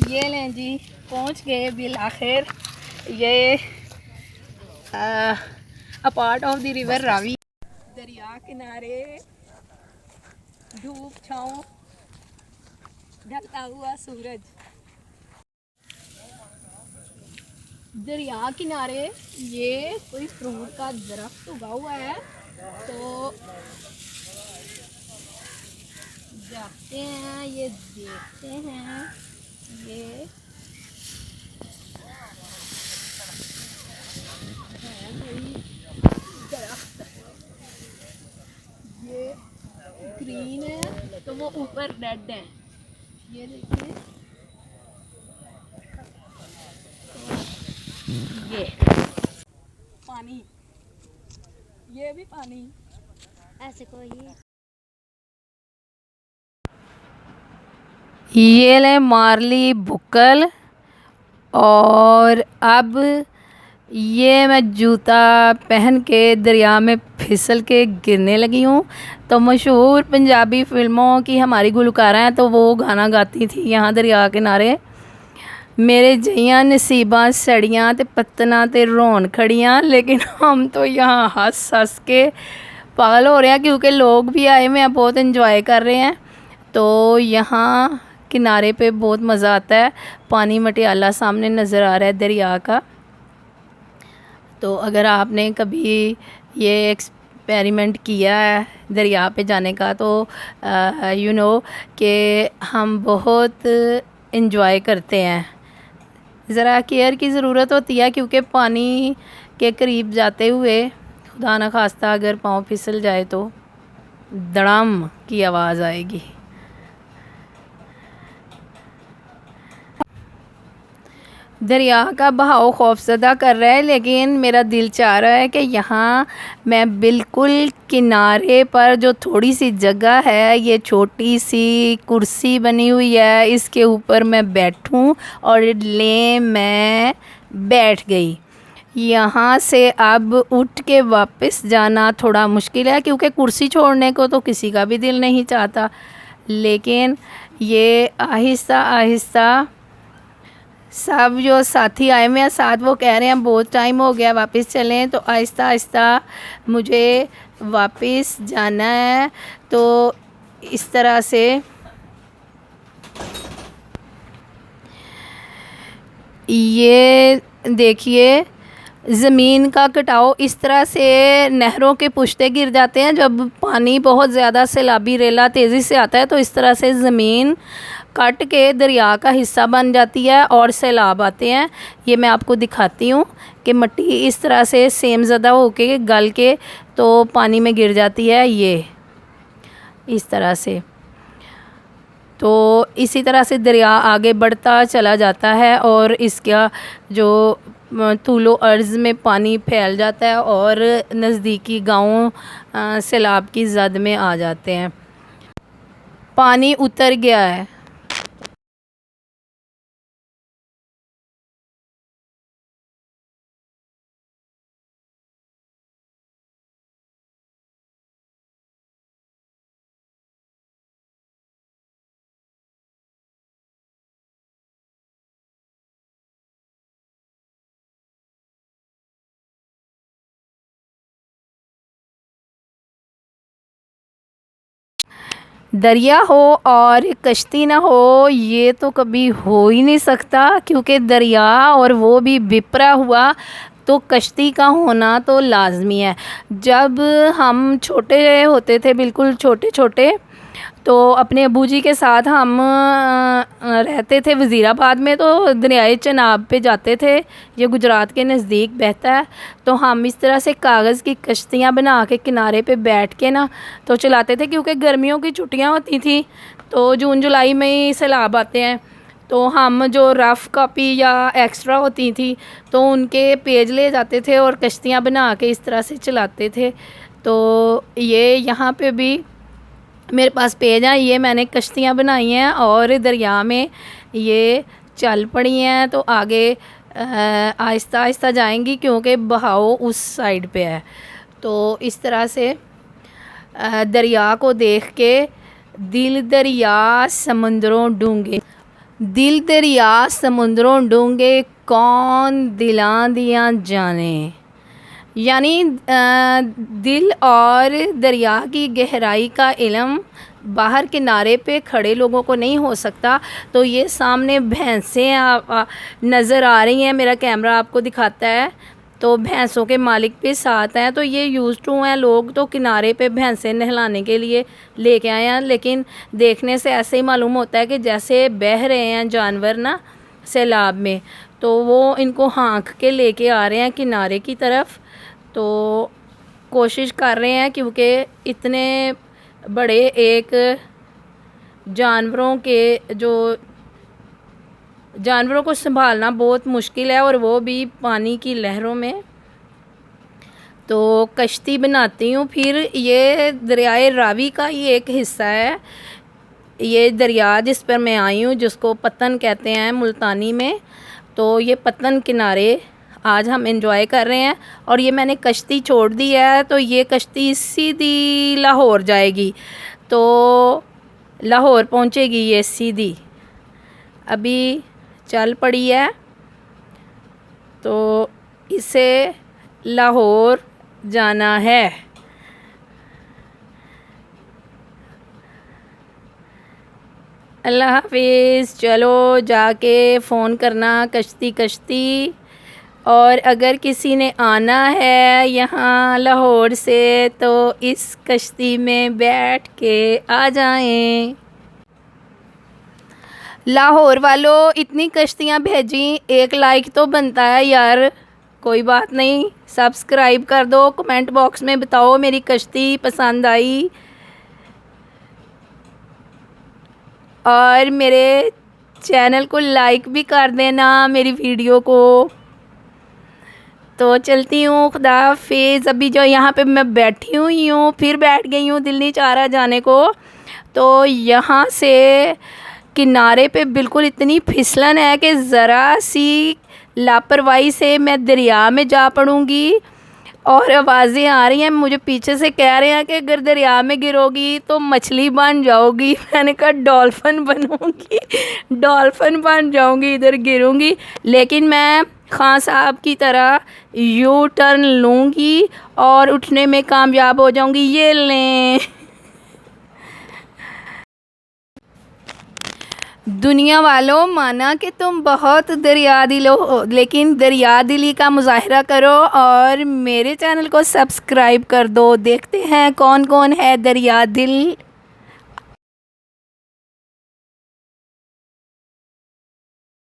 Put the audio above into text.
ये लें जी, पहुंच गए बिल आखिर। ये a part of the river Ravi. दरिया किनारे धूप छाँव, ढलता हुआ सूरज। दरिया किनारे ये कोई फ्रूट का दरख्त उगा हुआ है, तो जाते हैं, ये देखते हैं। ये है कोई दरख्त, ये ग्रीन है तो वो ऊपर रेड है। ये देखिए, ये पानी, ये भी पानी ऐसे कोई। ये ले मारली बुक्कल। और अब ये मैं जूता पहन के दरिया में फिसल के गिरने लगी हूँ। तो मशहूर पंजाबी फ़िल्मों की हमारी गुलकारा हैं, तो वो गाना गाती थी यहाँ दरिया किनारे। मेरे जइयां नसीबां सड़ियां ते पत्तना ते रोन खड़ियां। लेकिन हम तो यहाँ हंस हंस के पागल हो रहे हैं, क्योंकि लोग भी आए हुए हैं, बहुत इन्जॉय कर रहे हैं। तो यहाँ किनारे पे बहुत मज़ा आता है। पानी मटियाला सामने नज़र आ रहा है दरिया का। तो अगर आपने कभी ये एक्सपेरिमेंट किया है दरिया पे जाने का, तो यू नो कि हम बहुत इन्जॉय करते हैं। ज़रा केयर की ज़रूरत होती है, क्योंकि पानी के करीब जाते हुए खुदा न खास्ता अगर पाँव फिसल जाए तो धड़ाम की आवाज़ आएगी। दरिया का बहाव खौफज़दा कर रहा है, लेकिन मेरा दिल चाह रहा है कि यहाँ मैं बिल्कुल किनारे पर जो थोड़ी सी जगह है, ये छोटी सी कुर्सी बनी हुई है, इसके ऊपर मैं बैठूं। और ले मैं बैठ गई। यहाँ से अब उठ के वापस जाना थोड़ा मुश्किल है, क्योंकि कुर्सी छोड़ने को तो किसी का भी दिल नहीं चाहता। लेकिन ये आहिस्ता आहिस्ता सब जो साथी आए हुए हैं साथ, वो कह रहे हैं बहुत टाइम हो गया, वापस चलें। तो आहिस्ता आहिस्ता मुझे वापस जाना है। तो इस तरह से ये देखिए, ज़मीन का कटाव इस तरह से नहरों के पुश्ते गिर जाते हैं। जब पानी बहुत ज़्यादा सैलाबी रेला तेज़ी से आता है, तो इस तरह से ज़मीन कट के दरिया का हिस्सा बन जाती है और सैलाब आते हैं। ये मैं आपको दिखाती हूँ कि मिट्टी इस तरह से सेम ज़दा होके गल के तो पानी में गिर जाती है, ये इस तरह से। तो इसी तरह से दरिया आगे बढ़ता चला जाता है और इसका जो तूलो अर्ज़ में पानी फैल जाता है और नज़दीकी गाँव सैलाब की जद में आ जाते हैं। पानी उतर गया है। दरिया हो और कश्ती ना हो, ये तो कभी हो ही नहीं सकता। क्योंकि दरिया और वो भी बिपरा हुआ, तो कश्ती का होना तो लाजमी है। जब हम छोटे होते थे, बिल्कुल छोटे छोटे, तो अपने अबू जी के साथ हम रहते थे वज़ीराबाद में। तो दरियाए चनाब पे जाते थे, ये गुजरात के नज़दीक बहता है। तो हम इस तरह से कागज़ की कश्तियाँ बना के किनारे पे बैठ के ना तो चलाते थे, क्योंकि गर्मियों की छुट्टियाँ होती थी, तो जून जुलाई में ही सैलाब आते हैं। तो हम जो रफ़ कापी या एक्स्ट्रा होती थी, तो उनके पेज ले जाते थे और कश्तियाँ बना के इस तरह से चलाते थे। तो ये यहाँ पे भी मेरे पास पेज हैं, ये मैंने कश्तियाँ बनाई हैं और दरिया में ये चल पड़ी हैं। तो आगे आहिस्ता आहिस्ता जाएंगी, क्योंकि बहाव उस साइड पे है। तो इस तरह से दरिया को देख के दिल दरिया समंदरों डूंगे। दिल दरिया समुद्रों डूंगे कौन दिला दिया जाने। यानी दिल और दरिया की गहराई का इल्म बाहर किनारे पे खड़े लोगों को नहीं हो सकता। तो ये सामने भैंसें नज़र आ रही हैं, मेरा कैमरा आपको दिखाता है। तो भैंसों के मालिक भी साथ हैं, तो ये यूज़ टू हैं लोग, तो किनारे पे भैंसें नहलाने के लिए लेके आए हैं। लेकिन देखने से ऐसे ही मालूम होता है कि जैसे बह रहे हैं जानवर ना सैलाब में, तो वो इनको हाँक के लेके आ रहे हैं किनारे की तरफ। तो कोशिश कर रहे हैं, क्योंकि इतने बड़े एक जानवरों को संभालना बहुत मुश्किल है, और वो भी पानी की लहरों में। तो कश्ती बनाती हूँ। फिर ये दरियाए रावी का ही एक हिस्सा है, ये दरिया जिस पर मैं आई हूँ, जिसको पत्तन कहते हैं मुल्तानी में। तो ये पत्तन किनारे आज हम एंजॉय कर रहे हैं। और ये मैंने कश्ती छोड़ दी है, तो ये कश्ती सीधी लाहौर जाएगी, तो लाहौर पहुँचेगी ये सीधी। अभी चल पड़ी है, तो इसे लाहौर जाना है। अल्लाह हाफिज़। चलो जाके फ़ोन करना कश्ती। और अगर किसी ने आना है यहाँ लाहौर से, तो इस कश्ती में बैठ के आ जाएं। लाहौर वालों इतनी कश्तियाँ भेजी, एक लाइक तो बनता है यार। कोई बात नहीं, सब्सक्राइब कर दो, कमेंट बॉक्स में बताओ मेरी कश्ती पसंद आई, और मेरे चैनल को लाइक भी कर देना मेरी वीडियो को। तो चलती हूँ, खुदा हाफिज़। अभी जो यहाँ पे मैं बैठी हुई हूँ, फिर बैठ गई हूँ, दिल नहीं चाह रहा जाने को। तो यहाँ से किनारे पे बिल्कुल इतनी फिसलन है कि ज़रा सी लापरवाही से मैं दरिया में जा पड़ूँगी। और आवाज़ें आ रही हैं मुझे पीछे से, कह रहे हैं कि अगर दरिया में गिरोगी तो मछली बन जाओगी। मैंने कहा डॉल्फिन बनूँगी, डॉल्फिन बन जाऊँगी, इधर गिरूँगी। लेकिन मैं खान साहब की तरह यू टर्न लूँगी और उठने में कामयाब हो जाऊँगी। ये लें। दुनिया वालों, माना कि तुम बहुत दरिया दिल हो, लेकिन दरिया दिली का मुजाहरा करो और मेरे चैनल को सब्सक्राइब कर दो। देखते हैं कौन कौन है दरिया दिल।